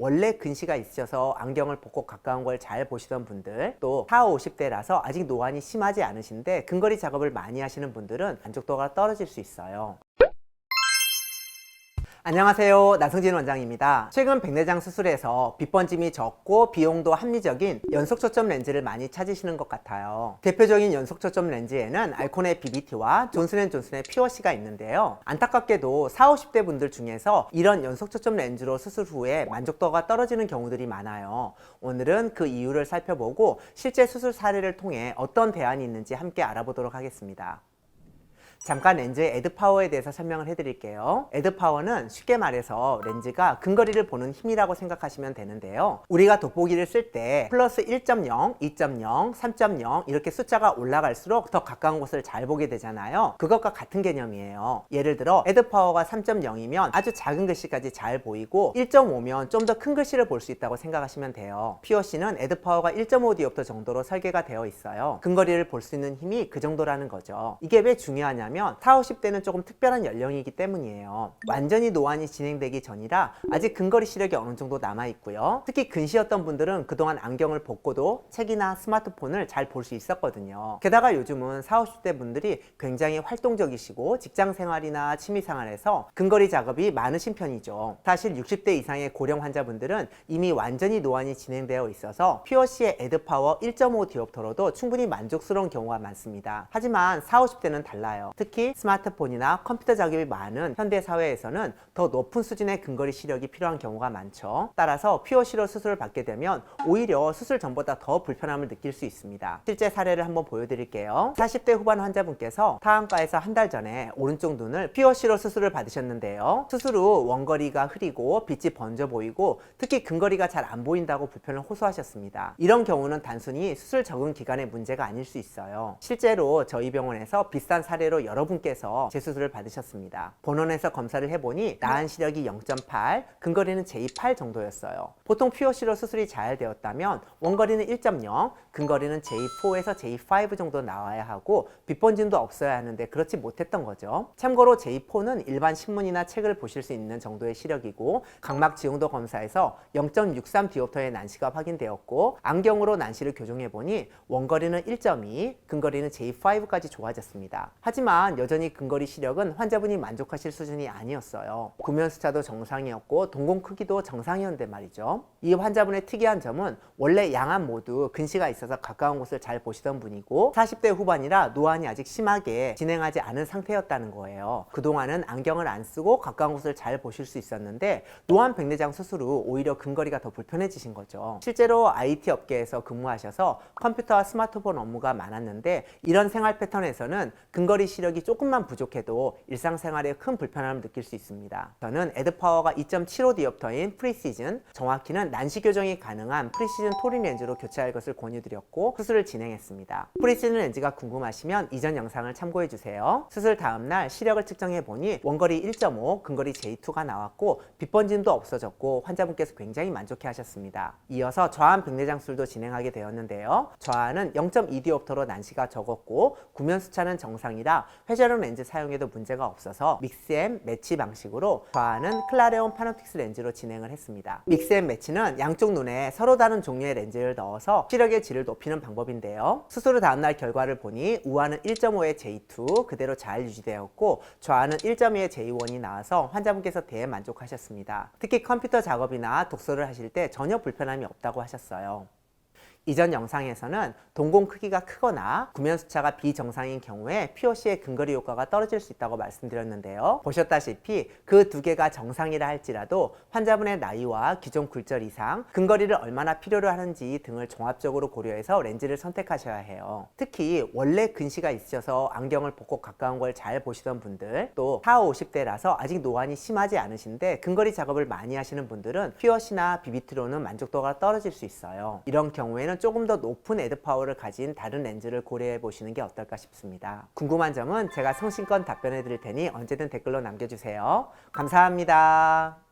원래 근시가 있으셔서 안경을 벗고 가까운 걸 잘 보시던 분들, 또 40, 50대라서 아직 노안이 심하지 않으신데 근거리 작업을 많이 하시는 분들은 만족도가 떨어질 수 있어요. 안녕하세요, 나성진 원장입니다. 최근 백내장 수술에서 빛번짐이 적고 비용도 합리적인 연속초점 렌즈를 많이 찾으시는 것 같아요. 대표적인 연속초점 렌즈에는 알콘의 BBT와 존슨앤존슨의 퓨어시가 있는데요. 안타깝게도 40, 50대 분들 중에서 이런 연속초점 렌즈로 수술 후에 만족도가 떨어지는 경우들이 많아요. 오늘은 그 이유를 살펴보고 실제 수술 사례를 통해 어떤 대안이 있는지 함께 알아보도록 하겠습니다. 잠깐 렌즈의 에드파워에 대해서 설명을 해드릴게요. 에드파워는 쉽게 말해서 렌즈가 근거리를 보는 힘이라고 생각하시면 되는데요. 우리가 돋보기를 쓸 때 플러스 1.0, 2.0, 3.0 이렇게 숫자가 올라갈수록 더 가까운 곳을 잘 보게 되잖아요. 그것과 같은 개념이에요. 예를 들어 에드파워가 3.0이면 아주 작은 글씨까지 잘 보이고 1.5면 좀 더 큰 글씨를 볼 수 있다고 생각하시면 돼요. 퓨어시는 에드파워가 1.5 디옵터 정도로 설계가 되어 있어요. 근거리를 볼 수 있는 힘이 그 정도라는 거죠. 이게 왜 중요하냐면 40, 50대는 조금 특별한 연령이기 때문이에요. 완전히 노안이 진행되기 전이라 아직 근거리 시력이 어느 정도 남아있고요. 특히 근시였던 분들은 그동안 안경을 벗고도 책이나 스마트폰을 잘 볼 수 있었거든요. 게다가 요즘은 40, 50대 분들이 굉장히 활동적이시고 직장생활이나 취미생활에서 근거리 작업이 많으신 편이죠. 사실 60대 이상의 고령 환자분들은 이미 완전히 노안이 진행되어 있어서 퓨어시의 에드파워 1.5 디옵터로도 충분히 만족스러운 경우가 많습니다. 하지만 40, 50대는 달라요. 특히 스마트폰이나 컴퓨터 작업이 많은 현대사회에서는 더 높은 수준의 근거리 시력이 필요한 경우가 많죠. 따라서 퓨어시로 수술을 받게 되면 오히려 수술 전보다 더 불편함을 느낄 수 있습니다. 실제 사례를 한번 보여드릴게요. 40대 후반 환자분께서 타형과에서 한 달 전에 오른쪽 눈을 퓨어시로 수술을 받으셨는데요. 수술 후 원거리가 흐리고 빛이 번져 보이고 특히 근거리가 잘 안 보인다고 불편을 호소하셨습니다. 이런 경우는 단순히 수술 적응 기간의 문제가 아닐 수 있어요. 실제로 저희 병원에서 비슷한 사례로 여러분께서 재수술을 받으셨습니다. 본원에서 검사를 해보니 나은 시력이 0.8, 근거리는 J8 정도였어요. 보통 퓨어시로 수술이 잘 되었다면 원거리는 1.0, 근거리는 J4에서 J5 정도 나와야 하고 빛번짐도 없어야 하는데 그렇지 못했던 거죠. 참고로 J4는 일반 신문이나 책을 보실 수 있는 정도의 시력이고 각막 지용도 검사에서 0.63 디옵터의 난시가 확인되었고 안경으로 난시를 교정해보니 원거리는 1.2, 근거리는 J5까지 좋아졌습니다. 하지만 여전히 근거리 시력은 환자분이 만족하실 수준이 아니었어요. 구면 숫자도 정상이었고 동공 크기도 정상이었는데 말이죠. 이 환자분의 특이한 점은 원래 양안 모두 근시가 있어서 가까운 곳을 잘 보시던 분이고 40대 후반이라 노안이 아직 심하게 진행하지 않은 상태였다는 거예요. 그동안은 안경을 안 쓰고 가까운 곳을 잘 보실 수 있었는데 노안 백내장 수술 후 오히려 근거리가 더 불편해지신 거죠. 실제로 IT 업계에서 근무하셔서 컴퓨터와 스마트폰 업무가 많았는데 이런 생활 패턴에서는 근거리 시력이 조금만 부족해도 일상생활에 큰 불편함을 느낄 수 있습니다. 저는 에드파워가 2.75 디옵터인 프리시즌, 정확히는 난시 교정이 가능한 프리시즌 토린 렌즈로 교체할 것을 권유드렸고 수술을 진행했습니다. 프리시즌 렌즈가 궁금하시면 이전 영상을 참고해주세요. 수술 다음날 시력을 측정해보니 원거리 1.5, 근거리 J2가 나왔고 빛번짐도 없어졌고 환자분께서 굉장히 만족해 하셨습니다. 이어서 좌안 백내장 수술도 진행하게 되었는데요. 좌안은 0.2 디옵터로 난시가 적었고 구면 수차는 정상이라 회전형 렌즈 사용에도 문제가 없어서 믹스앤 매치 방식으로 좌안은 클라레온 파노틱스 렌즈로 진행을 했습니다. 믹스앤 매치는 양쪽 눈에 서로 다른 종류의 렌즈를 넣어서 시력의 질을 높이는 방법인데요. 수술 후 다음날 결과를 보니 우안은 1.5의 J2 그대로 잘 유지되었고 좌안은 1.2의 J1이 나와서 환자분께서 대만족하셨습니다. 특히 컴퓨터 작업이나 독서를 하실 때 전혀 불편함이 없다고 하셨어요. 이전 영상에서는 동공 크기가 크거나 구면 수차가 비정상인 경우에 퓨어시의 근거리 효과가 떨어질 수 있다고 말씀드렸는데요. 보셨다시피 그 두 개가 정상이라 할지라도 환자분의 나이와 기존 굴절 이상, 근거리를 얼마나 필요로 하는지 등을 종합적으로 고려해서 렌즈를 선택하셔야 해요. 특히 원래 근시가 있으셔서 안경을 벗고 가까운 걸 잘 보시던 분들, 또 40, 50대라서 아직 노안이 심하지 않으신데 근거리 작업을 많이 하시는 분들은 퓨어시나 비비트로는 만족도가 떨어질 수 있어요. 이런 경우에는 조금 더 높은 에드파워를 가진 다른 렌즈를 고려해 보시는 게 어떨까 싶습니다. 궁금한 점은 제가 성심껏 답변해 드릴 테니 언제든 댓글로 남겨주세요. 감사합니다.